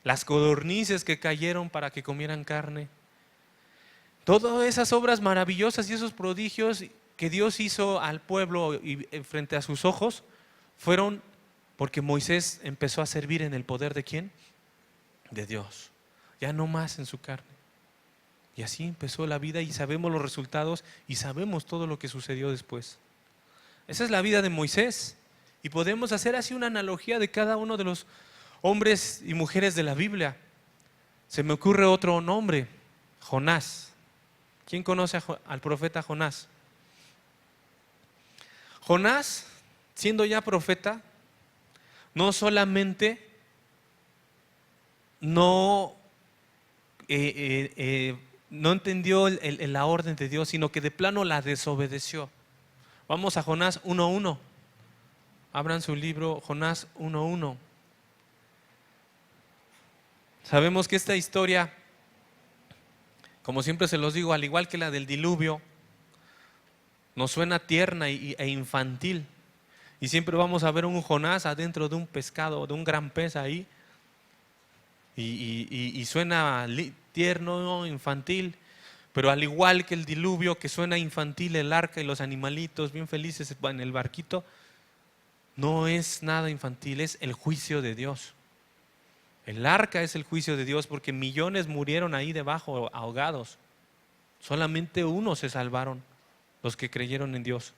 las codornices que cayeron para que comieran carne. Todas esas obras maravillosas y esos prodigios que Dios hizo al pueblo y frente a sus ojos fueron porque Moisés empezó a servir en el poder ¿de quién? De Dios, ya no más en su carne. Y así empezó la vida y sabemos los resultados y sabemos todo lo que sucedió después. Esa es la vida de Moisés, y podemos hacer así una analogía de cada uno de los hombres y mujeres de la Biblia. Se me ocurre otro nombre, Jonás. ¿Quién conoce al profeta Jonás? Jonás, siendo ya profeta, no solamente no entendió la orden de Dios, sino que de plano la desobedeció. Vamos a Jonás 1:1. Abran su libro, Jonás 1:1. Sabemos que esta historia, como siempre se los digo, al igual que la del diluvio, nos suena tierna e infantil. Y siempre vamos a ver un Jonás adentro de un pescado, de un gran pez ahí. Y suena tierno, infantil. Pero al igual que el diluvio, que suena infantil, el arca y los animalitos bien felices en el barquito, no es nada infantil, es el juicio de Dios. El arca es el juicio de Dios, porque millones murieron ahí debajo ahogados. Solamente unos se salvaron, los que creyeron en Dios.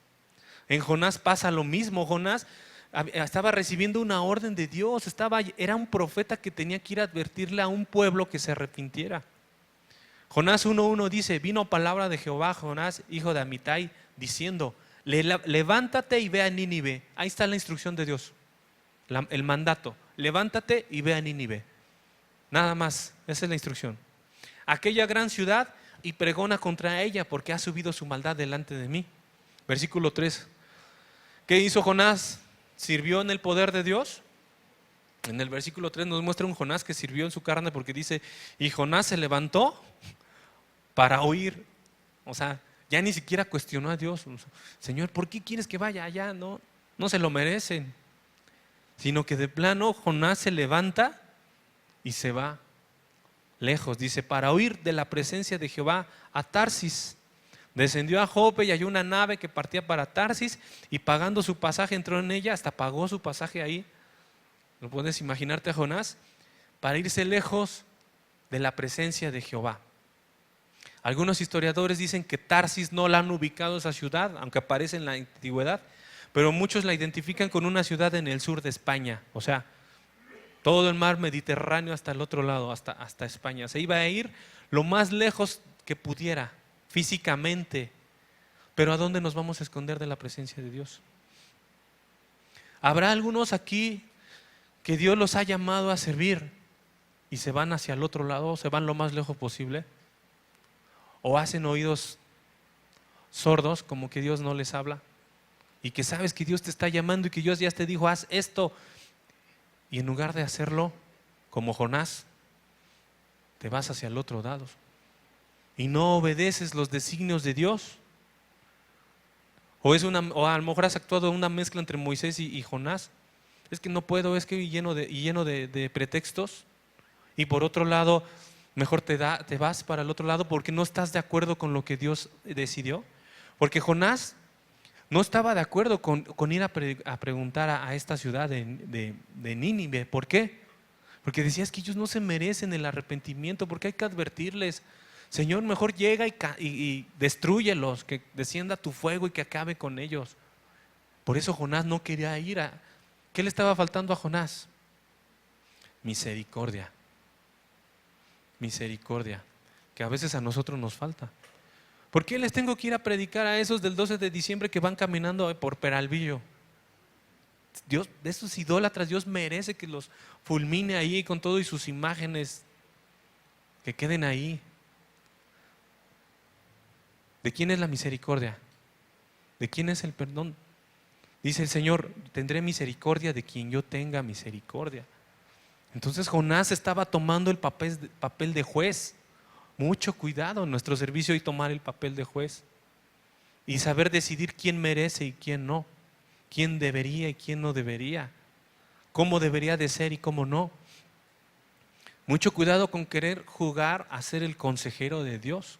En Jonás pasa lo mismo. Jonás estaba recibiendo una orden de Dios, era un profeta que tenía que ir a advertirle a un pueblo que se arrepintiera. Jonás 1:1 dice: vino palabra de Jehová a Jonás, hijo de Amitai, diciendo: levántate y ve a Nínive. Ahí está la instrucción de Dios, el mandato: levántate y ve a Nínive. Nada más, esa es la instrucción. Aquella gran ciudad, y pregona contra ella, porque ha subido su maldad delante de mí. Versículo 3. ¿Qué hizo Jonás? ¿Sirvió en el poder de Dios? En el versículo 3 nos muestra un Jonás que sirvió en su carne, porque dice: y Jonás se levantó para huir. O sea, ya ni siquiera cuestionó a Dios. Señor, ¿por qué quieres que vaya allá? No, no se lo merecen. Sino que de plano Jonás se levanta y se va lejos. Dice: para huir de la presencia de Jehová a Tarsis. Descendió a Jope y halló una nave que partía para Tarsis, y pagando su pasaje entró en ella. Hasta pagó su pasaje ahí. ¿No puedes imaginarte a Jonás? Para irse lejos de la presencia de Jehová. Algunos historiadores dicen que Tarsis no la han ubicado esa ciudad, aunque aparece en la antigüedad, pero muchos la identifican con una ciudad en el sur de España. O sea, todo el mar Mediterráneo hasta el otro lado, hasta España. Se iba a ir lo más lejos que pudiera, físicamente. Pero ¿a dónde nos vamos a esconder de la presencia de Dios? ¿Habrá algunos aquí que Dios los ha llamado a servir y se van hacia el otro lado, se van lo más lejos posible? ¿O hacen oídos sordos, como que Dios no les habla? Y que sabes que Dios te está llamando y que Dios ya te dijo: haz esto. Y en lugar de hacerlo, como Jonás, te vas hacia el otro lado y no obedeces los designios de Dios. O a lo mejor has actuado en una mezcla entre Moisés y Jonás. Es que no puedo, es que lleno de pretextos. Y por otro lado, mejor te vas para el otro lado porque no estás de acuerdo con lo que Dios decidió. Porque Jonás no estaba de acuerdo con ir a preguntar a esta ciudad de Nínive. ¿Por qué? Porque decía: es que ellos no se merecen el arrepentimiento, porque hay que advertirles. Señor, mejor llega y destrúyelos, que descienda tu fuego y que acabe con ellos. Por eso Jonás no quería ir. ¿Qué le estaba faltando a Jonás? Misericordia. Misericordia, que a veces a nosotros nos falta. ¿Por qué les tengo que ir a predicar a esos del 12 de diciembre que van caminando por Peralvillo? Dios, de esos idólatras, Dios merece que los fulmine ahí con todo y sus imágenes, que queden ahí. ¿De quién es la misericordia? ¿De quién es el perdón? Dice el Señor: tendré misericordia de quien yo tenga misericordia. Entonces Jonás estaba tomando el papel de juez. Mucho cuidado en nuestro servicio y tomar el papel de juez y saber decidir quién merece y quién no, quién debería y quién no debería, cómo debería de ser y cómo no. Mucho cuidado con querer jugar a ser el consejero de Dios.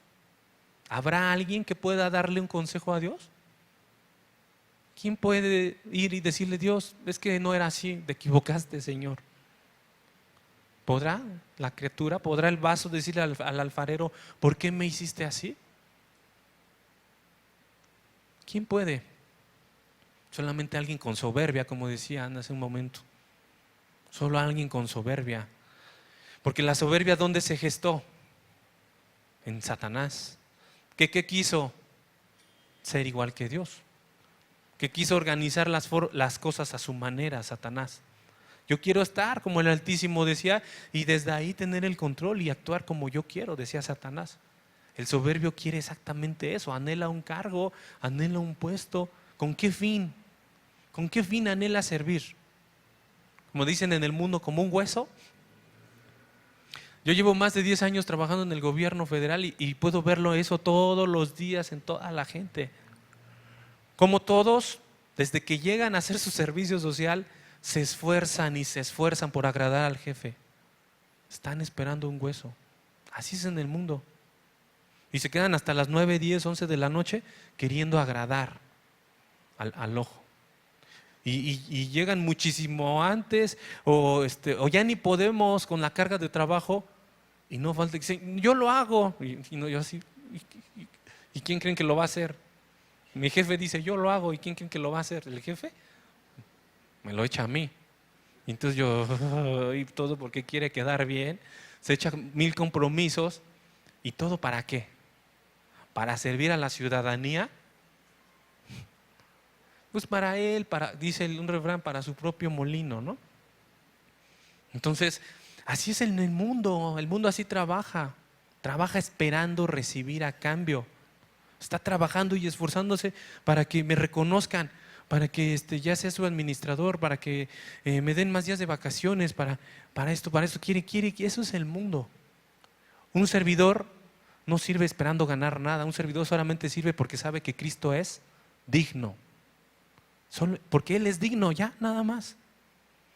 ¿Habrá alguien que pueda darle un consejo a Dios? ¿Quién puede ir y decirle: Dios, es que no era así, te equivocaste, Señor? ¿Podrá la criatura, podrá el vaso decirle al alfarero: ¿por qué me hiciste así? ¿Quién puede? Solamente alguien con soberbia, como decía Ana hace un momento. Solo alguien con soberbia. Porque la soberbia, ¿dónde se gestó? En Satanás. ¿Qué quiso? Ser igual que Dios. Que quiso organizar las cosas a su manera, Satanás. Yo quiero estar como el Altísimo decía, y desde ahí tener el control y actuar como yo quiero, decía Satanás. El soberbio quiere exactamente eso, anhela un cargo, anhela un puesto. ¿Con qué fin? ¿Con qué fin anhela servir? Como dicen en el mundo, como un hueso. Yo llevo más de 10 años trabajando en el gobierno federal y puedo verlo eso todos los días en toda la gente. Como todos, desde que llegan a hacer su servicio social, se esfuerzan por agradar al jefe. Están esperando un hueso. Así es en el mundo. Y se quedan hasta las 9, 10, 11 de la noche queriendo agradar al ojo. Y llegan muchísimo antes o ya ni podemos con la carga de trabajo y no falta que dicen: yo lo hago. Y no, yo así, ¿y quién creen que lo va a hacer? Mi jefe dice: yo lo hago. ¿Y quién creen que lo va a hacer? ¿El jefe? Me lo echa a mí. Y entonces yo, y todo porque quiere quedar bien, se echa 1000 compromisos ¿Y todo para qué? ¿Para servir a la ciudadanía? Pues para él, dice un refrán, para su propio molino, ¿no? Entonces, así es en el mundo así trabaja esperando recibir a cambio. Está trabajando y esforzándose para que me reconozcan, para que ya sea su administrador, para que me den más días de vacaciones, para esto, quiere, eso es el mundo. Un servidor no sirve esperando ganar nada, un servidor solamente sirve porque sabe que Cristo es digno. Porque Él es digno, ya, nada más.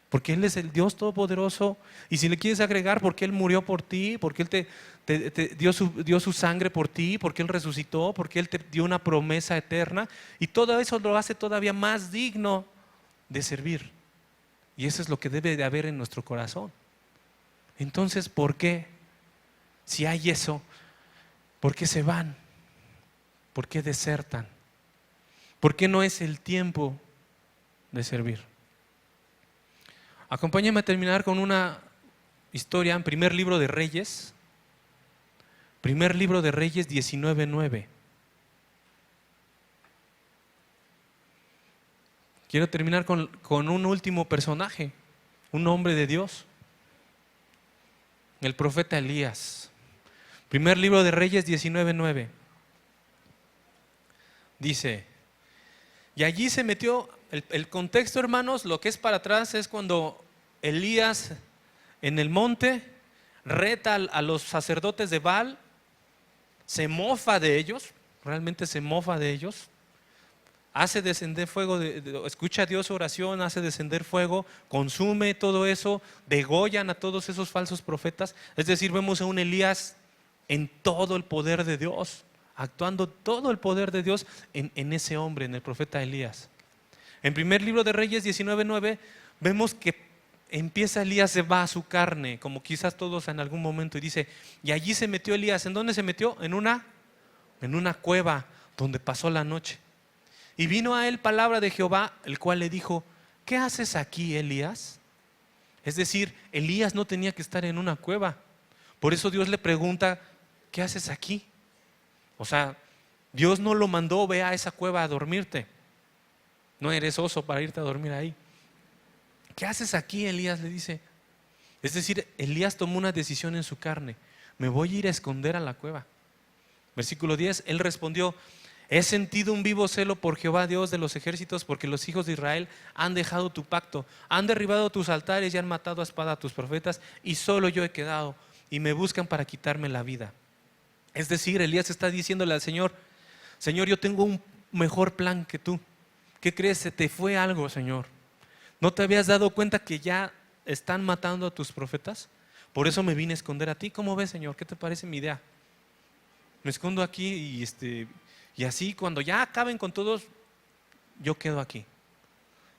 Porque Él es el Dios Todopoderoso. Y si le quieres agregar, porque Él murió por ti, porque Él te dio su sangre por ti, porque Él resucitó, porque Él te dio una promesa eterna. Y todo eso lo hace todavía más digno de servir. Y eso es lo que debe de haber en nuestro corazón. Entonces, ¿por qué? Si hay eso, ¿por qué se van? ¿Por qué desertan? ¿Por qué no es el tiempo de servir? Acompáñame a terminar con una historia en Primer Libro de Reyes. Primer Libro de Reyes 19:9. Quiero terminar con un último personaje, un hombre de Dios, el profeta Elías. Primer Libro de Reyes 19:9. Dice, y allí se metió, el contexto, hermanos, lo que es para atrás es cuando Elías en el monte reta a los sacerdotes de Baal, se mofa de ellos, realmente se mofa de ellos, hace descender fuego, escucha a Dios su oración, hace descender fuego, consume todo eso, degollan a todos esos falsos profetas. Es decir, vemos a un Elías en todo el poder de Dios, actuando todo el poder de Dios en ese hombre, en el profeta Elías. En Primer Libro de Reyes 19:9 vemos que empieza Elías, se va a su carne, como quizás todos en algún momento, y dice, y allí se metió Elías. ¿En dónde se metió? En una cueva donde pasó la noche. Y vino a él palabra de Jehová, el cual le dijo, ¿qué haces aquí, Elías? Es decir, Elías no tenía que estar en una cueva. Por eso Dios le pregunta, ¿qué haces aquí? O sea, Dios no lo mandó, ve a esa cueva a dormirte. No eres oso para irte a dormir ahí. ¿Qué haces aquí, Elías? Le dice. Es decir, Elías tomó una decisión en su carne. Me voy a ir a esconder a la cueva. Versículo 10, él respondió, he sentido un vivo celo por Jehová, Dios de los ejércitos, porque los hijos de Israel han dejado tu pacto, han derribado tus altares y han matado a espada a tus profetas, y solo yo he quedado, y me buscan para quitarme la vida. Es decir, Elías está diciéndole al Señor, Señor, yo tengo un mejor plan que tú. ¿Qué crees? Se te fue algo, Señor. ¿No te habías dado cuenta que ya están matando a tus profetas? Por eso me vine a esconder a ti. ¿Cómo ves, Señor? ¿Qué te parece mi idea? Me escondo aquí y así cuando ya acaben con todos, yo quedo aquí.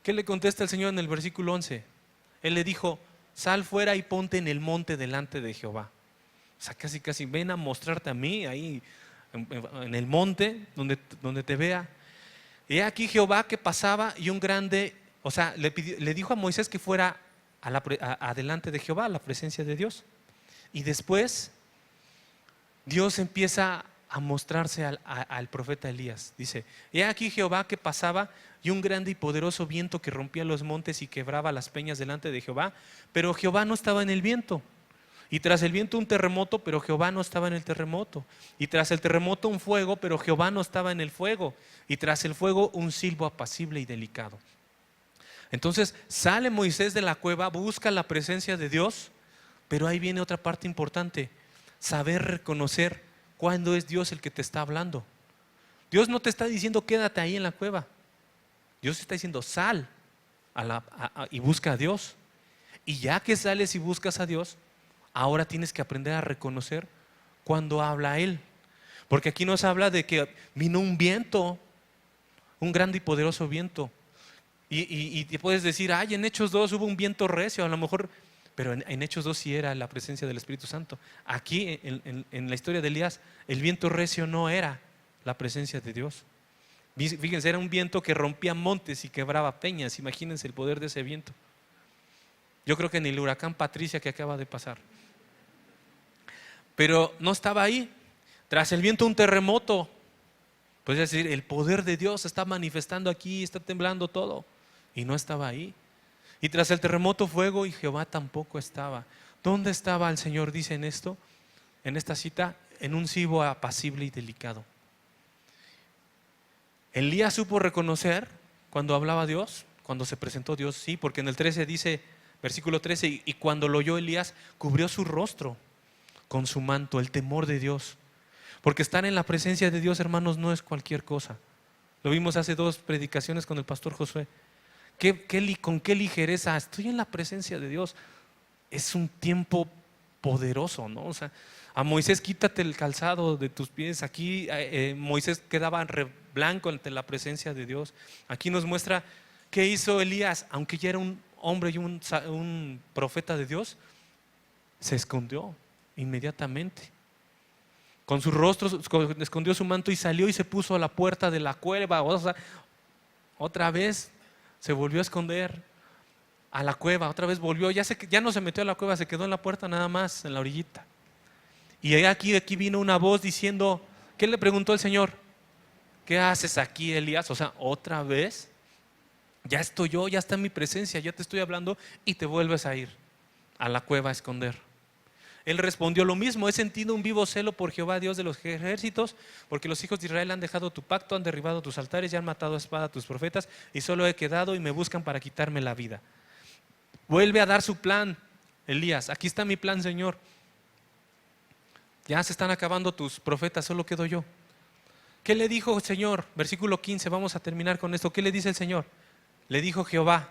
¿Qué le contesta el Señor en el versículo 11? Él le dijo, sal fuera y ponte en el monte delante de Jehová. O sea, casi ven a mostrarte a mí ahí en el monte donde te vea. Y aquí Jehová que pasaba y un grande, o sea, le dijo a Moisés que fuera adelante de Jehová, a la presencia de Dios. Y después Dios empieza a mostrarse al profeta Elías. Dice, he aquí Jehová que pasaba y un grande y poderoso viento que rompía los montes y quebraba las peñas delante de Jehová, pero Jehová no estaba en el viento. Y tras el viento un terremoto, pero Jehová no estaba en el terremoto. Y tras el terremoto un fuego, pero Jehová no estaba en el fuego. Y tras el fuego un silbo apacible y delicado. Entonces sale Moisés de la cueva, busca la presencia de Dios, pero ahí viene otra parte importante, saber reconocer cuándo es Dios el que te está hablando. Dios no te está diciendo quédate ahí en la cueva. Dios está diciendo sal y busca a Dios. Y ya que sales y buscas a Dios, ahora tienes que aprender a reconocer cuando habla Él. Porque aquí nos habla de que vino un viento, un grande y poderoso viento. Y te puedes decir, ay, en Hechos 2 hubo un viento recio, a lo mejor, pero en Hechos 2 sí era la presencia del Espíritu Santo. Aquí en la historia de Elías, el viento recio no era la presencia de Dios. Fíjense, era un viento que rompía montes y quebraba peñas. Imagínense el poder de ese viento. Yo creo que en el huracán Patricia que acaba de pasar. pero no estaba ahí. Tras el viento un terremoto. Pues es decir, el poder de Dios se está manifestando aquí, está temblando todo. Y no estaba ahí. Y tras el terremoto fuego y Jehová tampoco estaba. ¿Dónde estaba el Señor? Dice en esta cita, en un cibo apacible y delicado. Elías supo reconocer cuando hablaba Dios, cuando se presentó Dios, sí, porque en el 13 dice, versículo 13, y cuando lo oyó Elías, cubrió su rostro con su manto, el temor de Dios. Porque estar en la presencia de Dios, hermanos, no es cualquier cosa. Lo vimos hace 2 predicaciones con el pastor Josué. ¿Con qué ligereza? Estoy en la presencia de Dios. Es un tiempo poderoso, ¿no? O sea, a Moisés, quítate el calzado de tus pies. Aquí Moisés quedaba blanco ante la presencia de Dios. Aquí nos muestra qué hizo Elías, aunque ya era un hombre y un profeta de Dios, se escondió inmediatamente. Con su rostro escondió su manto y salió y se puso a la puerta de la cueva. O sea, otra vez se volvió a esconder a la cueva, otra vez volvió, ya no se metió a la cueva, se quedó en la puerta nada más, en la orillita. Y aquí vino una voz diciendo, ¿qué le preguntó el Señor? ¿Qué haces aquí, Elías? O sea, otra vez, ya estoy yo, ya está en mi presencia, ya te estoy hablando y te vuelves a ir a la cueva a esconder. Él respondió lo mismo, he sentido un vivo celo por Jehová, Dios de los ejércitos, porque los hijos de Israel han dejado tu pacto, han derribado tus altares y han matado a espada a tus profetas, y solo he quedado y me buscan para quitarme la vida. Vuelve a dar su plan, Elías, aquí está mi plan, Señor. Ya se están acabando tus profetas, solo quedo yo. ¿Qué le dijo el Señor? Versículo 15, vamos a terminar con esto. ¿Qué le dice el Señor? Le dijo Jehová,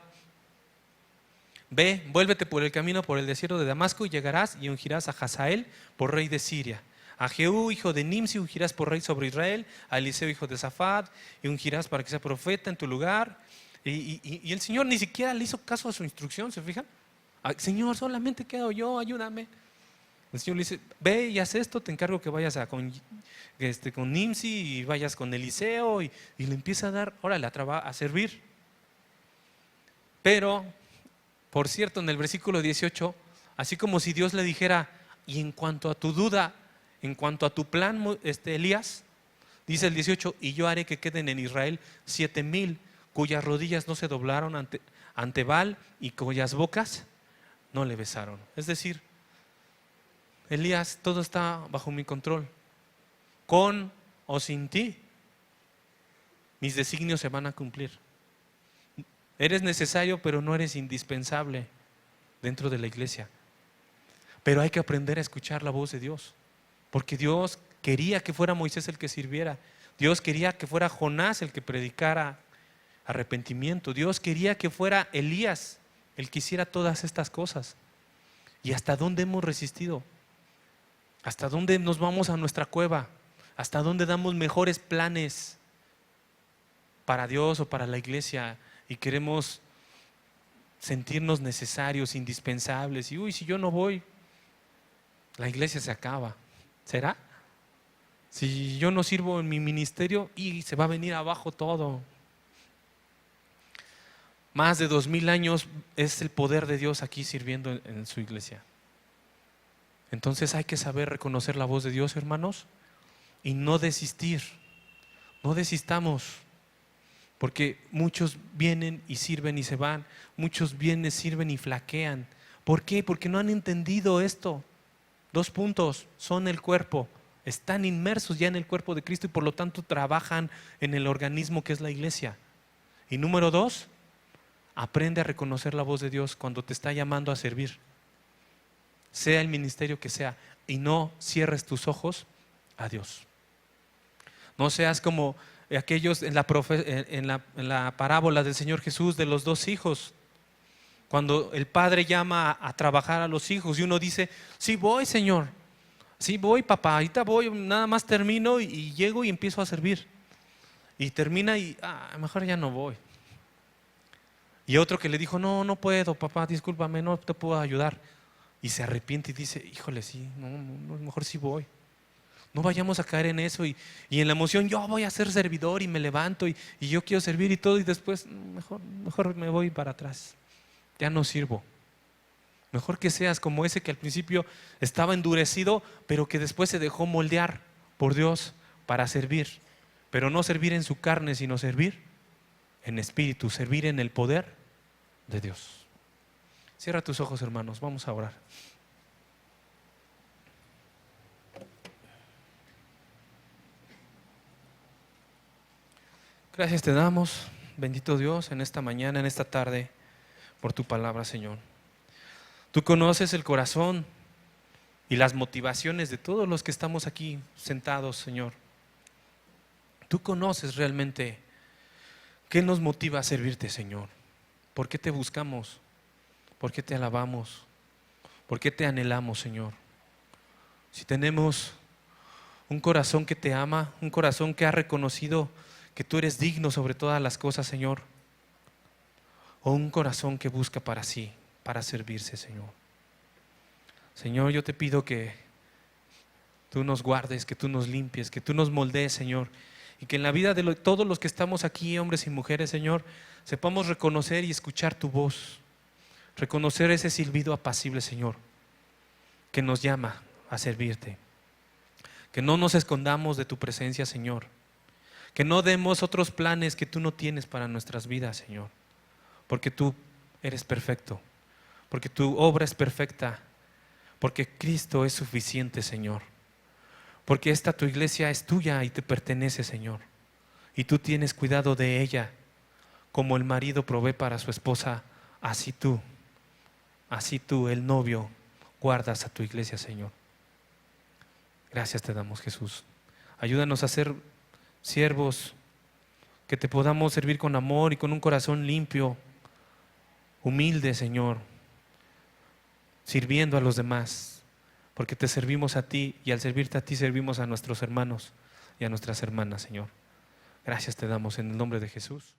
ve, vuélvete por el camino por el desierto de Damasco y llegarás y ungirás a Hazael por rey de Siria. A Jehú, hijo de Nimsi, ungirás por rey sobre Israel. A Eliseo, hijo de Safat, y ungirás para que sea profeta en tu lugar. Y el Señor ni siquiera le hizo caso a su instrucción, ¿se fijan? Señor, solamente quedo yo, ayúdame. El Señor le dice, ve y haz esto, te encargo que vayas con Nimsi y vayas con Eliseo y le empieza a dar, órale, a servir. Pero, por cierto, en el versículo 18, así como si Dios le dijera, y en cuanto a tu duda, en cuanto a tu plan, Elías, dice el 18, y yo haré que queden en Israel 7,000 cuyas rodillas no se doblaron ante Baal y cuyas bocas no le besaron. Es decir, Elías, todo está bajo mi control. Con o sin ti, mis designios se van a cumplir. Eres necesario, pero no eres indispensable dentro de la iglesia. Pero hay que aprender a escuchar la voz de Dios, porque Dios quería que fuera Moisés el que sirviera. Dios quería que fuera Jonás el que predicara arrepentimiento. Dios quería que fuera Elías el que hiciera todas estas cosas. ¿Y hasta dónde hemos resistido? ¿Hasta dónde nos vamos a nuestra cueva? ¿Hasta dónde damos mejores planes para Dios o para la iglesia y queremos sentirnos necesarios, indispensables? Y si yo no voy, la iglesia se acaba. ¿Será? Si yo no sirvo en mi ministerio, y se va a venir abajo todo. Más de 2000 años es el poder de Dios aquí sirviendo en su iglesia. Entonces hay que saber reconocer la voz de Dios, hermanos, y no desistir. No desistamos, porque muchos vienen y sirven y se van. Muchos vienen, sirven y flaquean. ¿Por qué? Porque no han entendido esto. 2 puntos, son el cuerpo. Están inmersos ya en el cuerpo de Cristo y por lo tanto trabajan en el organismo que es la iglesia. Y número 2, aprende a reconocer la voz de Dios cuando te está llamando a servir, sea el ministerio que sea, y no cierres tus ojos a Dios. No seas como aquellos en la parábola del Señor Jesús de los 2 hijos, cuando el padre llama a trabajar a los hijos y uno dice, sí voy, Señor, sí voy, papá, ahorita voy, nada más termino y llego y empiezo a servir. Y termina y mejor ya no voy. Y otro que le dijo, no puedo, papá, discúlpame, no te puedo ayudar. Y se arrepiente y dice, híjole, sí, no, mejor sí voy. No vayamos a caer en eso y en la emoción, yo voy a ser servidor y me levanto y yo quiero servir y todo, y después mejor me voy para atrás. Ya no sirvo. Mejor que seas como ese que al principio estaba endurecido, pero que después se dejó moldear por Dios para servir. Pero no servir en su carne, sino servir en espíritu, servir en el poder de Dios. Cierra tus ojos, hermanos, vamos a orar. Gracias te damos, bendito Dios, en esta mañana, en esta tarde, por tu palabra, Señor. Tú conoces el corazón y las motivaciones de todos los que estamos aquí sentados, Señor. Tú conoces realmente qué nos motiva a servirte, Señor. ¿Por qué te buscamos? ¿Por qué te alabamos? ¿Por qué te anhelamos, Señor? Si tenemos un corazón que te ama, un corazón que ha reconocido que tú eres digno sobre todas las cosas, Señor, o un corazón que busca para sí, para servirse, Señor. Señor, yo te pido que tú nos guardes, que tú nos limpies, que tú nos moldees, Señor, y que en la vida de todos los que estamos aquí, hombres y mujeres, Señor, sepamos reconocer y escuchar tu voz, reconocer ese silbido apacible, Señor, que nos llama a servirte. Que no nos escondamos de tu presencia, Señor. Que no demos otros planes que tú no tienes para nuestras vidas, Señor. Porque tú eres perfecto. Porque tu obra es perfecta. Porque Cristo es suficiente, Señor. Porque esta tu iglesia es tuya y te pertenece, Señor. Y tú tienes cuidado de ella. Como el marido provee para su esposa, así tú, el novio, guardas a tu iglesia, Señor. Gracias te damos, Jesús. Ayúdanos a ser siervos, que te podamos servir con amor y con un corazón limpio, humilde, Señor, sirviendo a los demás, porque te servimos a ti y al servirte a ti servimos a nuestros hermanos y a nuestras hermanas, Señor. Gracias te damos en el nombre de Jesús.